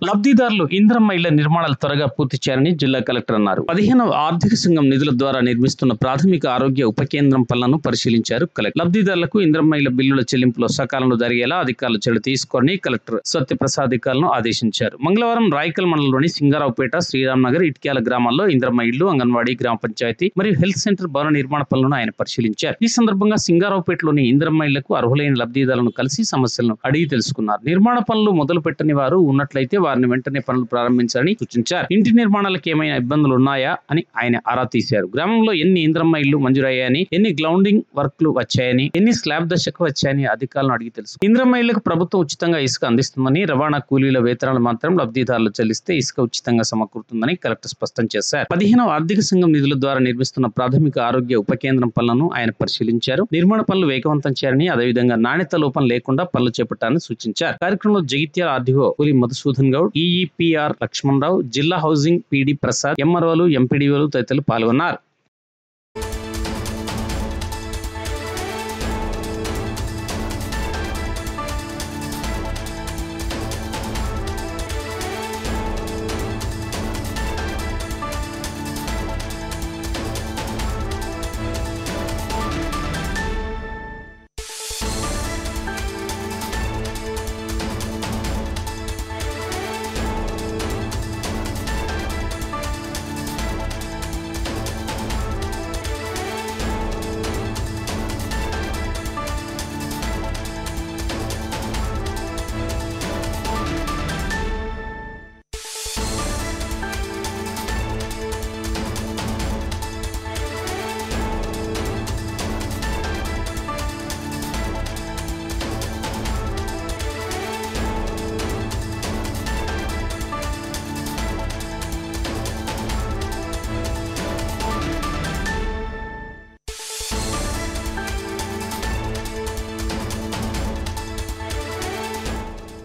లబ్ధిదారులు ఇంద్రమ్మ ఇళ్ల నిర్మాణాలు త్వరగా పూర్తి చేయాలని జిల్లా కలెక్టర్ అన్నారు. 15వ ఆర్థిక సంఘం నిధుల ద్వారా నిర్మిస్తున్న ప్రాథమిక ఆరోగ్య ఉప కేంద్రం పనులను పరిశీలించారు కలెక్టర్. లబ్ధిదారులకు ఇంద్రమ్మ ఇళ్ల బిల్లుల చెల్లింపులో సకాలంలో జరిగేలా అధికారులు చర్యలు తీసుకోవాలని కలెక్టర్ సత్యప్రసాద్ అధికారులను ఆదేశించారు. మంగళవారం రాయకల్ మండలంలోని సింగారావుపేట, శ్రీరామ్ నగర్, ఇట్క్యాల గ్రామాల్లో ఇంద్రమ్మ ఇళ్లు, అంగన్వాడీ, గ్రామ పంచాయతీ మరియు హెల్త్ సెంటర్ భవన నిర్మాణ పనులను ఆయన పరిశీలించారు. ఈ సందర్భంగా సింగారావుపేటలోని ఇంద్రమ్మ ఇళ్లకు అర్హులైన లబ్ధిదారులను కలిసి సమస్యలను అడిగి తెలుసుకున్నారు. నిర్మాణ పనులు మొదలు పెట్టని వారు ఉన్నట్లయితే వారిని వెంటనే పనులు ప్రారంభించాలని సూచించారు. ఇంటి నిర్మాణాలకు ఏమైనా ఇబ్బందులు ఉన్నాయా అని ఆయన ఆరా తీశారు. గ్రామంలో ఎన్ని ఇంద్రమ్మ ఇళ్లు మంజూరయ్యాయని, ఎన్ని గ్రౌండింగ్ వర్క్లు వచ్చాయని, ఎన్ని స్లాబ్ దశకు వచ్చాయని అధికారులను అడిగి తెలుసు. ఇంద్రమ్మ ఇళ్లకు ప్రభుత్వం ఉచితంగా ఇసుక అందిస్తుందని, రవాణా కూలీల వేతనాలు మాత్రం లబ్ధిదారులు చెల్లిస్తే ఇసుక ఉచితంగా సమకూరుతుందని కలెక్టర్ స్పష్టం చేశారు. 15వ ఆర్థిక సంఘం నిధుల ద్వారా నిర్మిస్తున్న ప్రాథమిక ఆరోగ్య ఉప కేంద్రం పనులను ఆయన పరిశీలించారు. నిర్మాణ పనులు వేగవంతం చేయాలని, అదేవిధంగా నాణ్యత లోపం లేకుండా పనులు చేపట్టాలని సూచించారు. కార్యక్రమంలో జగిత్యాల ఆర్డీఓ పులి మధుసూదన్ గౌడ్, ఈఈపీఆర్ లక్ష్మణరావు, జిల్లా హౌసింగ్ పీడీ ప్రసాద్, ఎంఆర్ఓలు, ఎంపీడీఓలు తదితరులు పాల్గొన్నారు.